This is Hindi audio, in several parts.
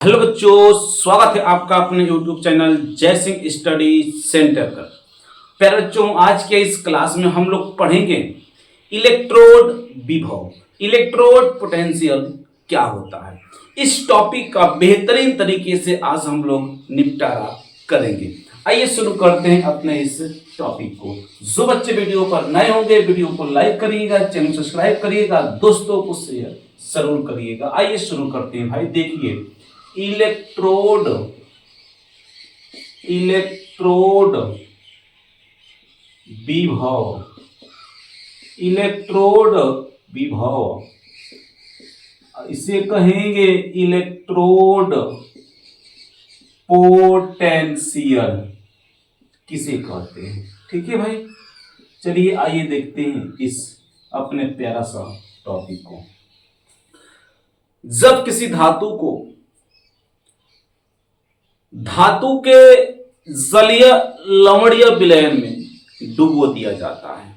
हेलो बच्चों, स्वागत है आपका अपने YouTube चैनल जय सिंह स्टडी सेंटर पर। प्यारे बच्चों, आज के इस क्लास में हम लोग पढ़ेंगे इलेक्ट्रोड विभव, इलेक्ट्रोड पोटेंशियल क्या होता है। इस टॉपिक का बेहतरीन तरीके से आज हम लोग निपटारा करेंगे। आइए शुरू करते हैं अपने इस टॉपिक को। जो बच्चे वीडियो पर नए होंगे वीडियो को लाइक करिएगा, चैनल सब्सक्राइब करिएगा, दोस्तों को शेयर जरूर करिएगा। आइए शुरू करते हैं भाई। देखिए, इलेक्ट्रोड विभव, इलेक्ट्रोड विभव, इसे कहेंगे इलेक्ट्रोड पोटेंशियल किसे कहते हैं। ठीक है भाई, चलिए आइए देखते हैं इस अपने प्यारा सा टॉपिक को। जब किसी धातु के जलीय लवणीय विलयन में डुबो दिया जाता है।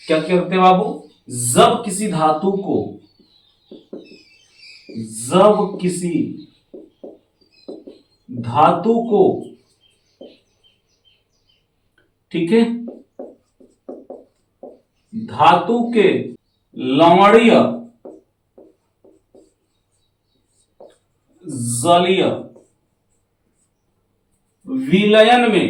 क्या कहते हैं बाबू? जब किसी धातु को ठीक है, धातु के लवणीय जलीय विलयन में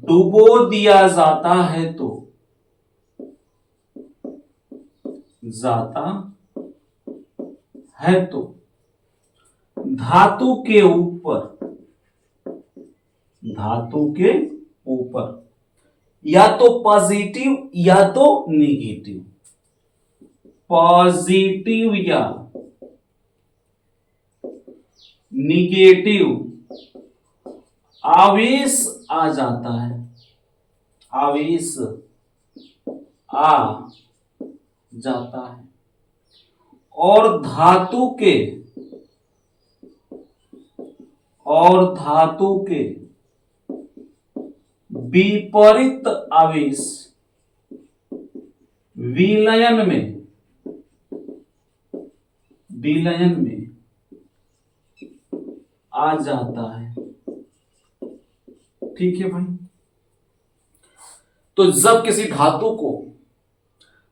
डुबो दिया जाता है तो धातु के ऊपर या तो पॉजिटिव या तो नेगेटिव, पॉजिटिव या निगेटिव आवेश आ जाता है, आवेश आ जाता है और धातु के विपरीत आवेश विलयन में आ जाता है। ठीक है भाई, तो जब किसी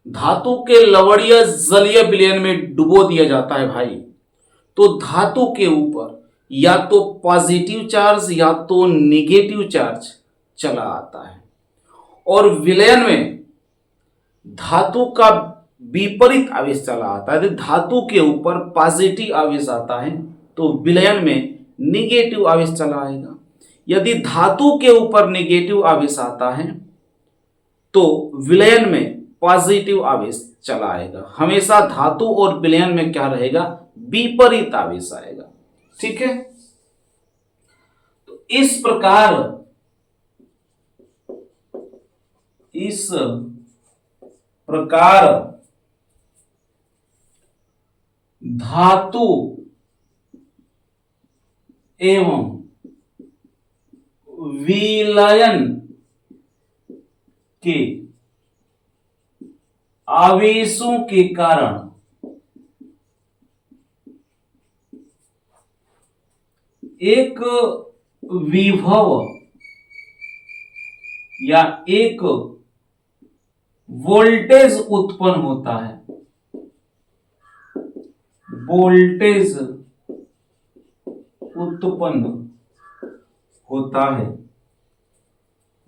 धातु के लवणीय जलीय विलयन में डुबो दिया जाता है भाई, तो धातु के ऊपर या तो पॉजिटिव चार्ज या तो निगेटिव चार्ज चला आता है और विलयन में धातु का विपरीत आवेश चला आता है। धातु के ऊपर पॉजिटिव आवेश आता है तो विलयन में निगेटिव आवेश चला आएगा। यदि धातु के ऊपर निगेटिव आवेश आता है तो विलयन में पॉजिटिव आवेश चला आएगा। हमेशा धातु और विलयन में क्या रहेगा? विपरीत आवेश आएगा। ठीक है, तो इस प्रकार धातु एवं विलयन के आवेशों के कारण एक विभव या एक वोल्टेज उत्पन्न होता है, वोल्टेज उत्पन्न होता है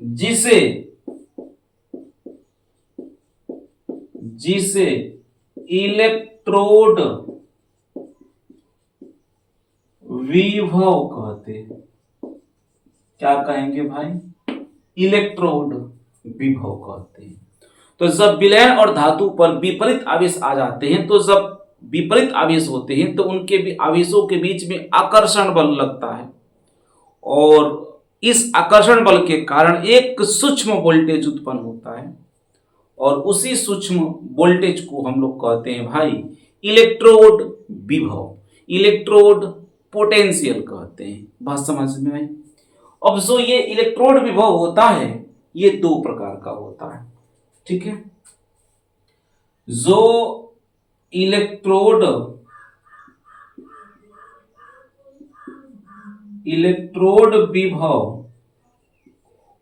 जिसे इलेक्ट्रोड विभव कहते हैं। क्या कहेंगे भाई? इलेक्ट्रोड विभव कहते हैं। तो जब विलयन और धातु पर विपरीत आवेश आ जाते हैं, तो जब विपरीत आवेश होते हैं तो उनके भी आवेशों के बीच में आकर्षण बल लगता है और इस आकर्षण बल के कारण एक सूक्ष्म वोल्टेज उत्पन्न होता है और उसी सूक्ष्म वोल्टेज को हम लोग कहते हैं भाई इलेक्ट्रोड विभव, इलेक्ट्रोड पोटेंशियल कहते हैं। बात समझ में आई? अब जो ये इलेक्ट्रोड विभव होता है ये दो प्रकार का होता है। ठीक है। जो इलेक्ट्रोड विभव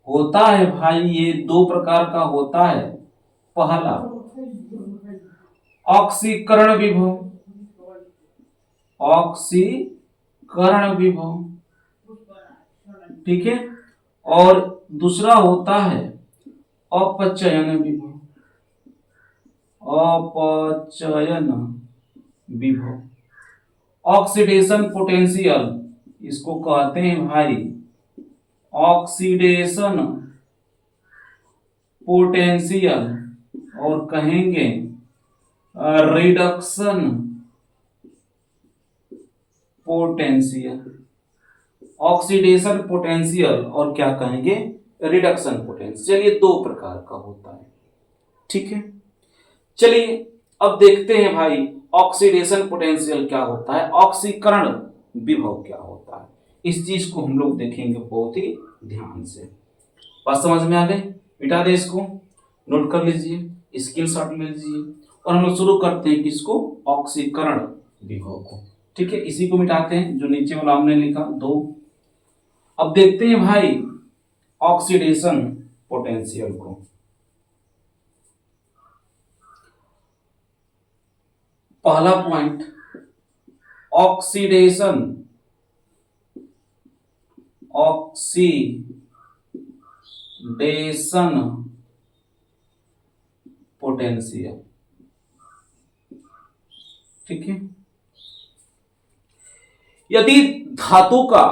होता है भाई, ये दो प्रकार का होता है। पहला ऑक्सीकरण विभव, ऑक्सीकरण विभव, ठीक है। और दूसरा होता है अपचयन विभव, अपचयन विभव। ऑक्सीडेशन पोटेंशियल इसको कहते हैं भाई ऑक्सीडेशन पोटेंशियल, और कहेंगे रिडक्शन पोटेंशियल। ऑक्सीडेशन पोटेंशियल और क्या कहेंगे, रिडक्शन पोटेंशियल। ये दो प्रकार का होता है, ठीक है। चलिए अब देखते हैं भाई ऑक्सीडेशन पोटेंशियल क्या होता है, ऑक्सीकरण विभव क्या होता है। इस चीज को हम लोग देखेंगे बहुत ही ध्यान से। बात समझ में आ गई? मिटा दे इसको, नोट कर लीजिए, स्क्रीनशॉट ले लीजिए, और हम लोग शुरू करते हैं किसको, ऑक्सीकरण विभव को, ठीक है। इसी को मिटाते हैं जो नीचे वाला हमने लिखा दो। अब देखते हैं भाई ऑक्सीडेशन पोटेंशियल को। पहला पॉइंट ऑक्सीडेशन पोटेंशियल, ठीक है। यदि धातु का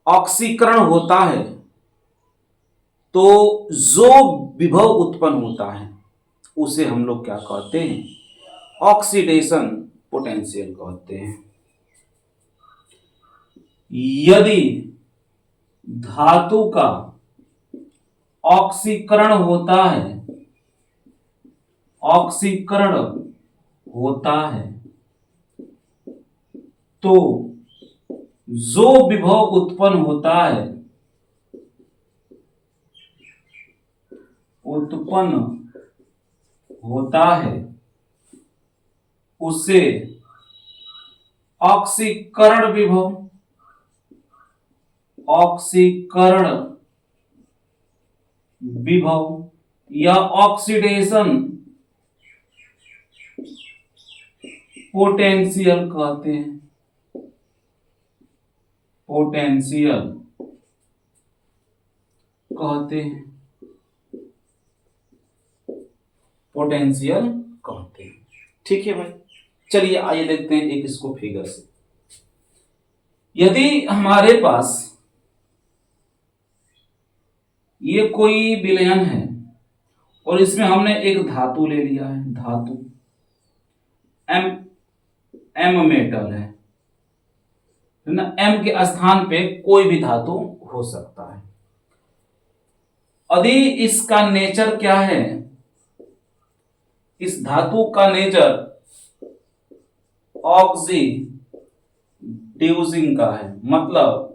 ऑक्सीकरण होता है तो जो विभव उत्पन्न होता है उसे हम लोग क्या कहते हैं, ऑक्सीडेशन पोटेंशियल कहते हैं। यदि धातु का ऑक्सीकरण होता है, ऑक्सीकरण होता है तो जो विभव उत्पन्न होता है, उत्पन्न होता है उसे ऑक्सीकरण विभव, ऑक्सीकरण विभव या ऑक्सीडेशन पोटेंशियल कहते हैं, पोटेंशियल कहते हैं, पोटेंशियल कहते हैं, ठीक है भाई। चलिए आइए देखते हैं एक इसको फिगर से। यदि हमारे पास ये कोई विलयन है और इसमें हमने एक धातु ले लिया है, धातु एम मेटल है ना, एम के स्थान पे कोई भी धातु हो सकता है। यदि इसका नेचर क्या है, इस धातु का नेचर ऑक्सीड्यूसिंग का है, मतलब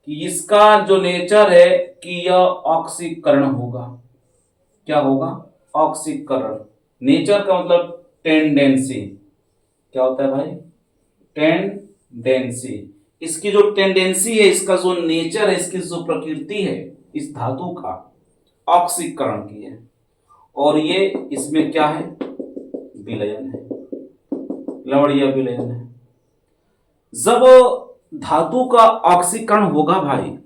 कि इसका जो नेचर है कि यह ऑक्सीकरण होगा। क्या होगा, ऑक्सीकरण। नेचर का मतलब टेंडेंसी, क्या होता है भाई, टेंडेंसी। इसकी जो टेंडेंसी है, इसका जो नेचर है, इसकी जो प्रकृति है इस धातु का, ऑक्सीकरण की है। और ये इसमें क्या है, विलयन है, लवणीय विलयन है। जब धातु का ऑक्सीकरण होगा भाई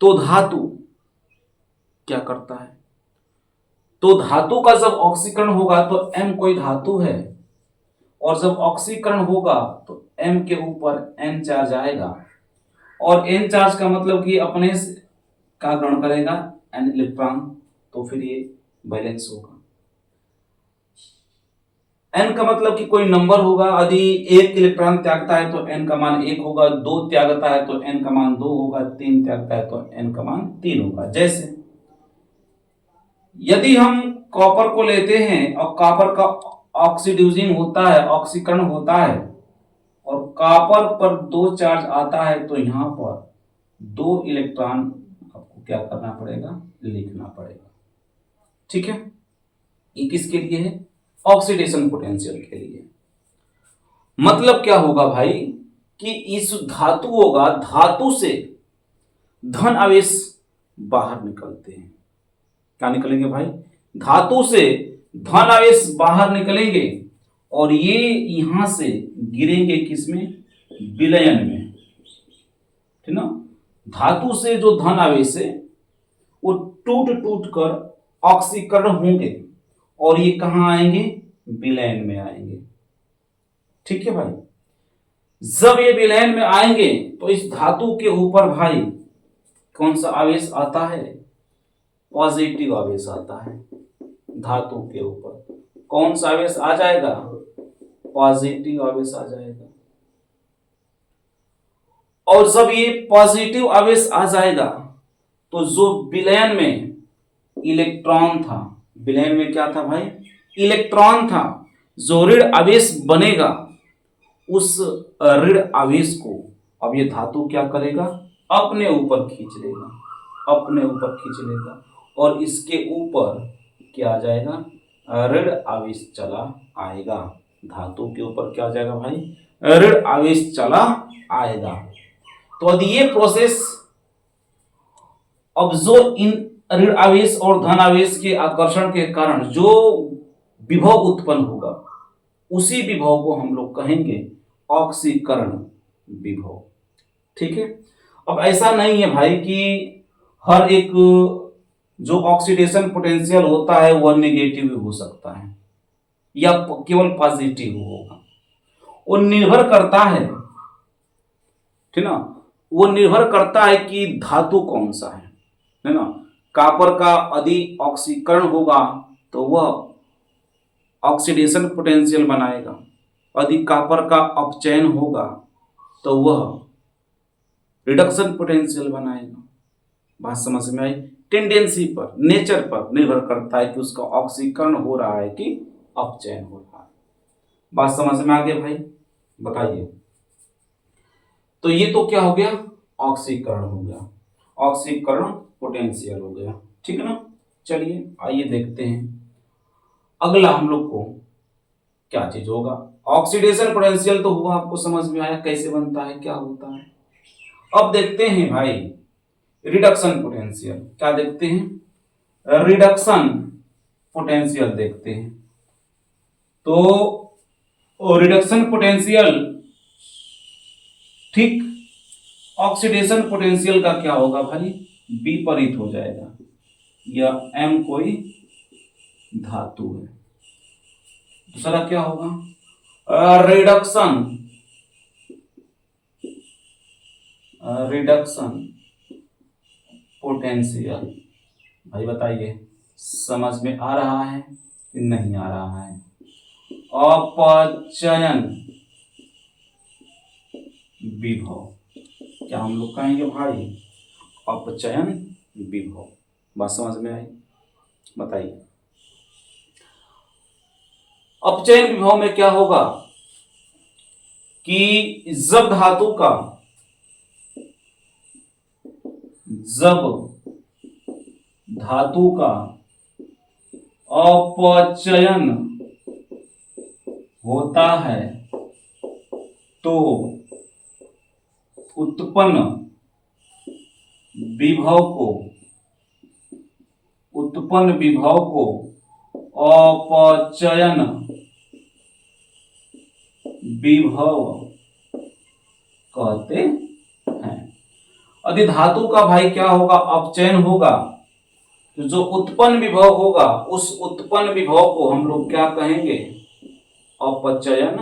तो धातु क्या करता है, तो धातु का जब ऑक्सीकरण होगा तो M कोई धातु है, और जब ऑक्सीकरण होगा तो M के ऊपर N चार्ज आएगा, और N चार्ज का मतलब कि अपने का ग्रहण करेगा N इलेक्ट्रॉन, तो फिर ये बैलेंस होगा। N का मतलब कि कोई नंबर होगा, यदि एक इलेक्ट्रॉन त्यागता है तो N का मान 1 होगा, 2 त्यागता है तो N का मान 2 होगा, 3 त्यागता है तो N का मान 3 होगा। जैसे यदि हम कॉपर को लेते हैं और कॉपर का ऑक्सीड्यूसिंग होता है, ऑक्सीकरण होता है, और कॉपर पर 2 चार्ज आता है तो यहां पर 2 इलेक्ट्रॉन आपको क्या करना पड़ेगा, लिखना पड़ेगा। ठीक है, ये किसके लिए है, ऑक्सीडेशन पोटेंशियल के लिए। मतलब क्या होगा भाई कि इस धातु होगा, धातु से धन आवेश बाहर निकलते हैं। क्या निकलेंगे भाई, धातु से धन आवेश बाहर निकलेंगे और ये यहां से गिरेंगे किसमें, विलयन में। ठीक ना, धातु से जो धन आवेश है वो टूट टूट कर ऑक्सीकरण होंगे और ये कहां आएंगे, विलयन में आएंगे। ठीक है भाई, जब ये विलयन में आएंगे तो इस धातु के ऊपर भाई कौन सा आवेश आता है, पॉजिटिव आवेश आता है। धातु के ऊपर कौन सा आवेश आ जाएगा, पॉजिटिव आवेश आ जाएगा। और जब ये पॉजिटिव आवेश आ जाएगा तो जो विलयन में इलेक्ट्रॉन था, विलयन में क्या था भाई, इलेक्ट्रॉन था, जो ऋण आवेश बनेगा उस ऋण आवेश को अब ये धातु क्या करेगा, अपने ऊपर खींच लेगा, अपने ऊपर खींच लेगा और इसके ऊपर क्या आ जाएगा, ऋण आवेश चला आएगा। धातु के ऊपर क्या आ जाएगा भाई, ऋण आवेश चला आएगा। तो अब ये प्रोसेस, अब जो इन ऋण आवेश और धन आवेश के आकर्षण के कारण जो विभव उत्पन्न होगा उसी विभव को हम लोग कहेंगे ऑक्सीकरण विभव। ठीक है, अब ऐसा नहीं है भाई कि हर एक जो ऑक्सीडेशन पोटेंशियल होता है वह नेगेटिव भी हो सकता है या केवल पॉजिटिव होगा। वो निर्भर करता है, ठीक ना, वो निर्भर करता है कि धातु कौन सा है ना। कॉपर का यदि ऑक्सीकरण होगा तो वह ऑक्सीडेशन पोटेंशियल बनाएगा, यदि कॉपर का अपचयन होगा तो वह रिडक्शन पोटेंशियल बनाएगा। बात समझ में आई, टेंडेंसी पर, नेचर पर निर्भर करता है कि उसका ऑक्सीकरण हो रहा है कि अपचयन हो रहा है। बात समझ में आ गया भाई, बताइए। तो ये तो क्या हो गया, ऑक्सीकरण हो गया, ऑक्सीकरण पोटेंशियल हो गया। ठीक है ना, चलिए आइए देखते हैं अगला हम लोग को क्या चीज होगा। ऑक्सीडेशन पोटेंशियल तो हुआ, आपको समझ में आया कैसे बनता है, क्या होता है। अब देखते हैं भाई रिडक्शन पोटेंशियल, क्या देखते हैं, रिडक्शन पोटेंशियल देखते हैं। तो रिडक्शन पोटेंशियल ठीक ऑक्सीडेशन पोटेंशियल का क्या होगा भाई, विपरीत हो जाएगा। या M कोई धातु है, दूसरा क्या होगा, रिडक्शन पोटेंशियल। भाई बताइए समझ में आ रहा है कि नहीं आ रहा है। अपचयन विभव, क्या हम लोग कहेंगे भाई, अपचयन विभव। बात समझ में आई, बताइए। अपचयन विभव में क्या होगा कि जब धातु का अपचयन होता है तो उत्पन्न विभव को अपचयन विभव कहते हैं। यदि धातु का भाई क्या होगा, अपचयन होगा तो जो उत्पन्न विभव होगा उस उत्पन्न विभव को हम लोग क्या कहेंगे, अपचयन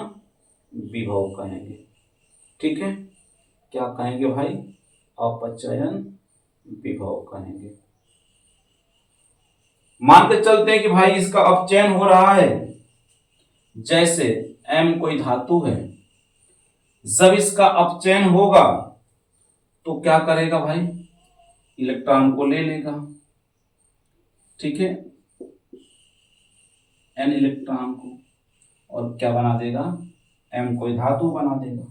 विभव कहेंगे। ठीक है, क्या कहेंगे भाई, अपचयन विभव कहेंगे। मानते चलते हैं कि भाई इसका अपचयन हो रहा है, जैसे M कोई धातु है, जब इसका अपचयन होगा तो क्या करेगा भाई, इलेक्ट्रॉन को ले लेगा। ठीक है, N इलेक्ट्रॉन को, और क्या बना देगा, M कोई धातु बना देगा।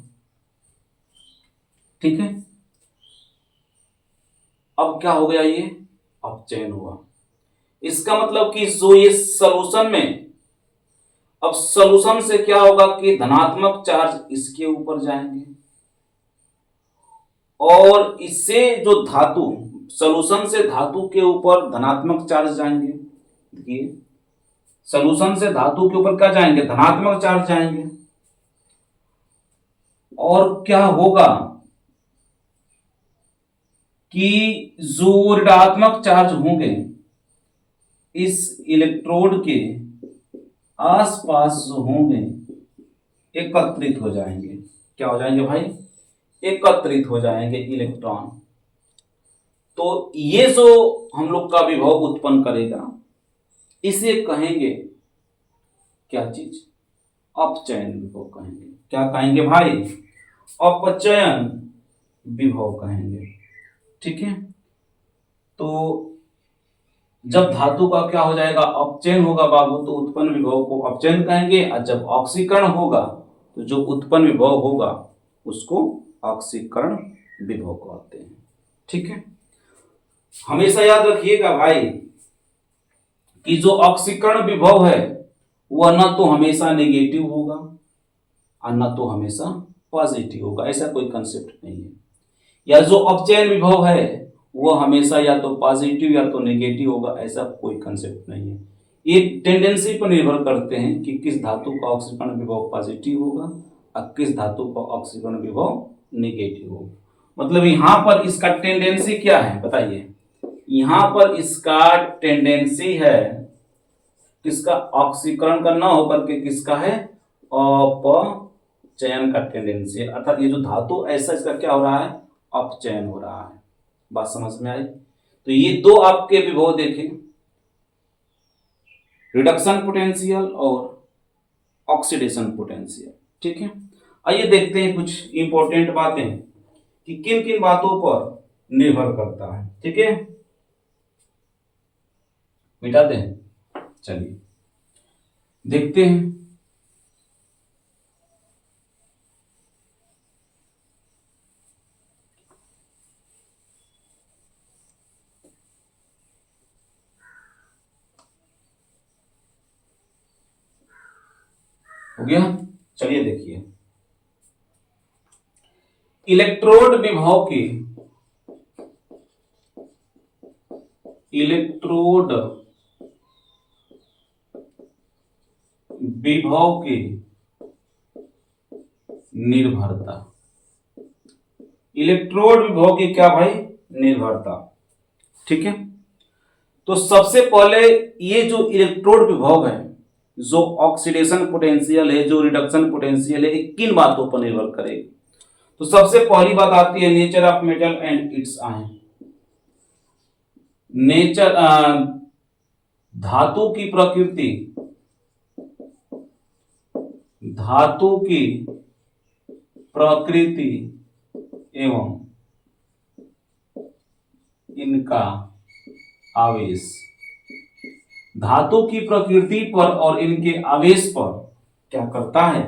ठीक है, अब क्या हो गया, ये अपचयन हुआ। इसका मतलब कि जो ये सॉल्यूशन में, अब सॉल्यूशन से क्या होगा कि धनात्मक चार्ज इसके ऊपर जाएंगे और इससे जो धातु, सॉल्यूशन से धातु के ऊपर धनात्मक चार्ज जाएंगे। देखिए सॉल्यूशन से धातु के ऊपर क्या जाएंगे, धनात्मक चार्ज जाएंगे। और क्या होगा कि जो ऋणात्मक चार्ज होंगे इस इलेक्ट्रोड के आसपास जो होंगे एकत्रित हो जाएंगे। क्या हो जाएंगे भाई, एकत्रित हो जाएंगे इलेक्ट्रॉन। तो ये जो हम लोग का विभव उत्पन्न करेगा इसे कहेंगे क्या चीज, अपचयन विभव कहेंगे। क्या कहेंगे भाई, अपचयन विभव कहेंगे। ठीक है, तो जब धातु का क्या हो जाएगा, अपचयन होगा बाबू, तो उत्पन्न विभव को अपचयन कहेंगे। और जब ऑक्सीकरण होगा तो जो उत्पन्न विभव होगा उसको ऑक्सीकरण विभव कहते हैं। ठीक है, हमेशा याद रखिएगा भाई कि जो ऑक्सीकरण विभव है वह न तो हमेशा नेगेटिव होगा और न तो हमेशा पॉजिटिव होगा, ऐसा कोई कंसेप्ट नहीं है। या जो अपचयन विभव है वह हमेशा या तो पॉजिटिव या तो नेगेटिव होगा, ऐसा कोई कंसेप्ट नहीं है। ये टेंडेंसी पर निर्भर करते हैं कि किस धातु का ऑक्सीकरण विभव पॉजिटिव होगा और किस धातु का ऑक्सीकरण विभव नेगेटिव होगा। मतलब यहां पर इसका टेंडेंसी क्या है बताइए, यहां पर इसका टेंडेंसी है किसका, ऑक्सीकरण का ना होकर के किसका है, अपचयन का टेंडेंसी है। अर्थात ये जो धातु ऐसा इसका क्या हो रहा है, अपचयन हो रहा है। बात समझ में आई। तो ये दो आपके विभव देखें, रिडक्शन पोटेंशियल और ऑक्सीडेशन पोटेंशियल। ठीक है, आइए देखते हैं कुछ इंपॉर्टेंट बातें कि किन किन बातों पर निर्भर करता है। ठीक है, मिटा दें, चलिए देखते हैं। हो गया, चलिए देखिए इलेक्ट्रोड विभव की, इलेक्ट्रोड विभव की निर्भरता, इलेक्ट्रोड विभव की क्या भाई, निर्भरता। ठीक है, तो सबसे पहले ये जो इलेक्ट्रोड विभव है, जो ऑक्सीडेशन पोटेंशियल है, जो रिडक्शन पोटेंशियल है, ये किन बातों पर निर्भर करेगी। तो सबसे पहली बात आती है nature of metal and it's ion. Nature, धातु की प्रकृति, धातु की प्रकृति एवं इनका आवेश, धातु की प्रकृति पर और इनके आवेश पर क्या करता है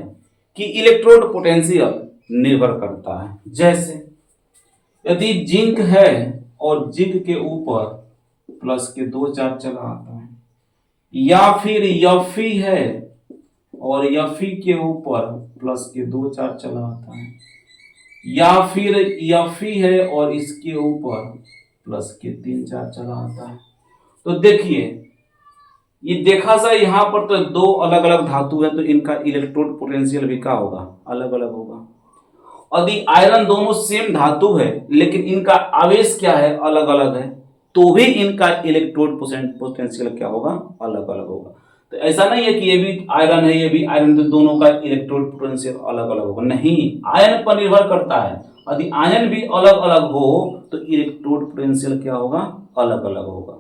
कि इलेक्ट्रोड पोटेंशियल निर्भर करता है। जैसे यदि जिंक है और जिंक के ऊपर प्लस के 2 चार्ज चला आता है, या फिर Fe है और Fe के ऊपर प्लस के 2 चार्ज चला आता है, या फिर Fe है और इसके ऊपर प्लस के 3 चार्ज चला आता है। तो देखिए ये देखा सा यहां पर तो दो अलग अलग धातु है, तो इनका इलेक्ट्रोड पोटेंशियल भी क्या होगा, अलग अलग होगा। यदि आयरन दोनों सेम धातु है लेकिन इनका आवेश क्या है, अलग अलग है, तो भी इनका इलेक्ट्रोड पोटेंशियल क्या होगा, अलग अलग होगा। तो ऐसा नहीं है कि ये भी आयरन है ये भी आयरन, तो दोनों का इलेक्ट्रोड पोटेंशियल अलग अलग होगा, नहीं, आयन पर निर्भर करता है। यदि आयन भी अलग अलग हो तो इलेक्ट्रोड पोटेंशियल क्या होगा, अलग अलग होगा।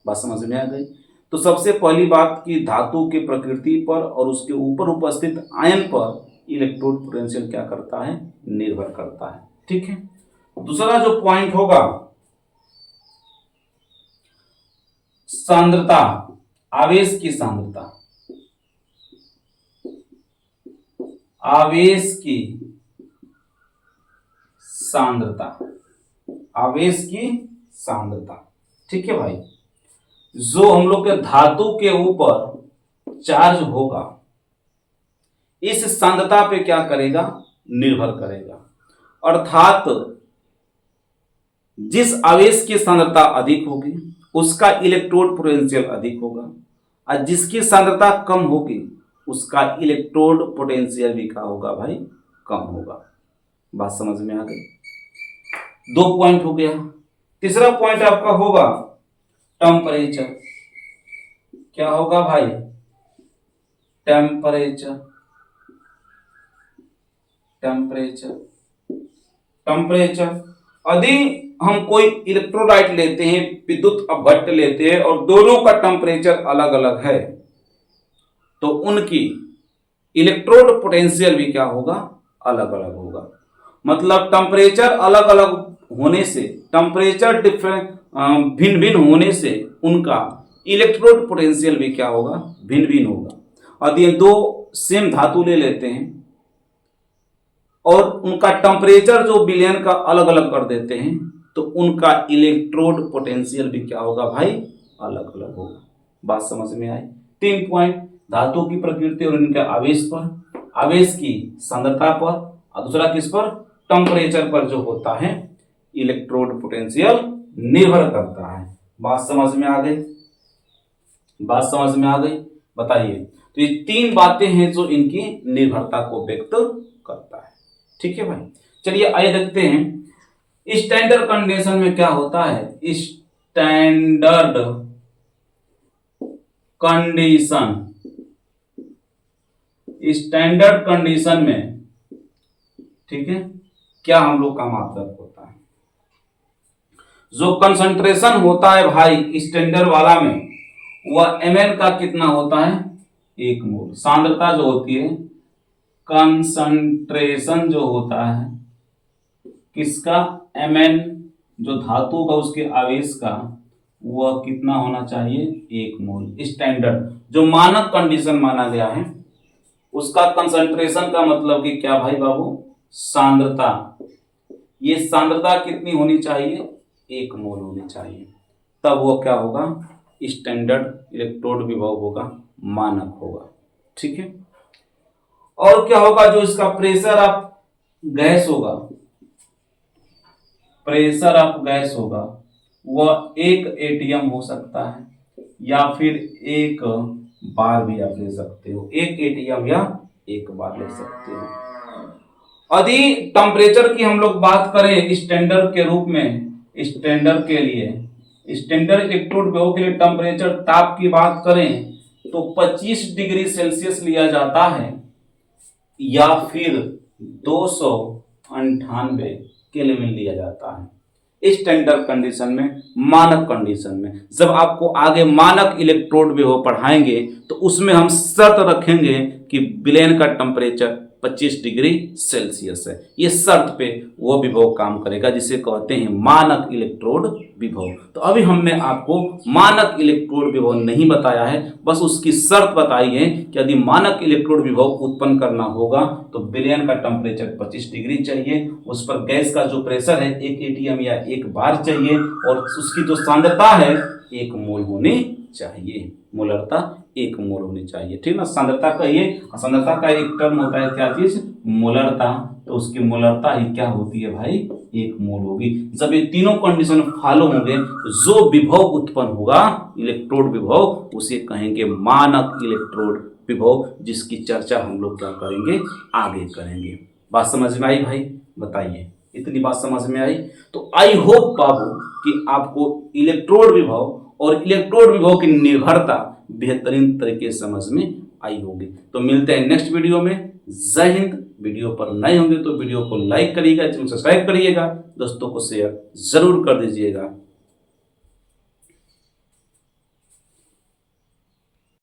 बात समझ में आ गई। तो सबसे पहली बात कि धातु की प्रकृति पर और उसके ऊपर उपस्थित आयन पर इलेक्ट्रोड पोटेंशियल क्या करता है, निर्भर करता है। ठीक है, दूसरा जो पॉइंट होगा सांद्रता, आवेश की सांद्रता, आवेश की सांद्रता, आवेश की सांद्रता। ठीक है भाई, जो हम लोग के धातु के ऊपर चार्ज होगा इस सांद्रता पे क्या करेगा, निर्भर करेगा। अर्थात जिस आवेश की सांद्रता अधिक होगी उसका इलेक्ट्रोड पोटेंशियल अधिक होगा, और जिसकी सांद्रता कम होगी उसका इलेक्ट्रोड पोटेंशियल भी क्या होगा भाई, कम होगा। बात समझ में आ गई। 2 पॉइंट हो गया। तीसरा पॉइंट आपका होगा टेम्परेचर। क्या होगा भाई, टेम्परेचर। टेम्परेचर टेम्परेचर यदि हम कोई इलेक्ट्रोलाइट लेते हैं, विद्युत अपघट्ट लेते हैं और दोनों का टेम्परेचर अलग अलग है तो उनकी इलेक्ट्रोड पोटेंशियल भी क्या होगा, अलग अलग होगा। मतलब टेम्परेचर अलग अलग होने से, टेम्परेचर डिफरेंट भिन्न भिन्न होने से उनका इलेक्ट्रोड पोटेंशियल भी क्या होगा, भिन्न भिन्न होगा। यदि दो सेम धातु ले लेते हैं और उनका टेम्परेचर जो विलयन का अलग अलग कर देते हैं तो उनका इलेक्ट्रोड पोटेंशियल भी क्या होगा भाई, अलग अलग होगा। बात समझ में आई। 3 पॉइंट, धातु की प्रकृति और इनके आवेश पर, आवेश की सांद्रता पर, और दूसरा किस पर, टेम्परेचर पर जो होता है इलेक्ट्रोड पोटेंशियल निर्भर करता है। बात समझ में आ गई। बात समझ में आ गई, बताइए। तो ये 3 बातें हैं जो इनकी निर्भरता को व्यक्त करता है। ठीक है भाई, चलिए आइए देखते हैं स्टैंडर्ड कंडीशन में क्या होता है। स्टैंडर्ड कंडीशन, स्टैंडर्ड कंडीशन में, ठीक है, क्या हम लोग का मतलब होता है। जो कंसंट्रेशन होता है भाई स्टैंडर्ड वाला में वह ml का कितना होता है, 1 मोल। सांद्रता जो होती है, कंसंट्रेशन जो होता है किसका, ml, जो धातु का उसके आवेश का, वह कितना होना चाहिए, 1 मोल। स्टैंडर्ड जो मानक कंडीशन माना गया है उसका कंसंट्रेशन का मतलब कि क्या भाई बाबू, सांद्रता। ये सांद्रता कितनी होनी चाहिए, 1 मोल होनी चाहिए, तब वो क्या होगा, स्टैंडर्ड इलेक्ट्रोड विभव होगा, मानक होगा। ठीक है। और क्या होगा, जो इसका प्रेशर ऑफ गैस होगा, प्रेशर ऑफ गैस होगा वह 1 एटीएम हो सकता है या फिर 1 बार भी आप ले सकते हो, 1 एटीएम या 1 बार ले सकते हो। यदि टेम्परेचर की हम लोग बात करें स्टैंडर्ड के रूप में, स्टैंडर्ड के लिए, स्टैंडर्ड इलेक्ट्रोड विभव के लिए टेम्परेचर, ताप की बात करें तो 25 डिग्री सेल्सियस लिया जाता है या फिर 298 केल्विन लिया जाता है स्टैंडर्ड कंडीशन में। मानक कंडीशन में जब आपको आगे मानक इलेक्ट्रोड विभव पढ़ाएंगे तो उसमें हम शर्त रखेंगे कि विलयन का टेम्परेचर 25 डिग्री सेल्सियस है। ये शर्त पे वो विभव काम करेगा जिसे कहते हैं मानक इलेक्ट्रोड विभव। तो अभी हमने आपको मानक इलेक्ट्रोड विभव नहीं बताया है, बस उसकी शर्त बताई है कि यदि मानक इलेक्ट्रोड विभव उत्पन्न करना होगा तो विलयन का टेम्परेचर 25 डिग्री चाहिए, उस पर गैस का जो प्रेशर है 1 एटीएम या 1 बार चाहिए, और उसकी जो सांद्रता है 1 मोल होनी चाहिए, मोलरता 1 मोल होनी चाहिए। ठीक ना, सांद्रता का ये, सांद्रता का एक टर्म होता है क्या चीज, मोलरता, तो उसकी मोलरता ही क्या होती है भाई, 1 मोल होगी। जब ये तीनों कंडीशन फॉलो होंगे तो जो विभव उत्पन्न होगा इलेक्ट्रोड विभव उसे कहेंगे मानक इलेक्ट्रोड विभव, जिसकी चर्चा हम लोग क्या करेंगे, आगे करेंगे। बात समझ में आई भाई, बताइए। इतनी बात समझ में आई तो आई होप बाबू कि आपको इलेक्ट्रोड विभव और इलेक्ट्रोड विभव की निर्भरता बेहतरीन तरीके से समझ में आई होगी। तो मिलते हैं नेक्स्ट वीडियो में। जय हिंद। वीडियो पर नए होंगे तो वीडियो को लाइक करिएगा, चैनल सब्सक्राइब करिएगा, दोस्तों को शेयर जरूर कर दीजिएगा।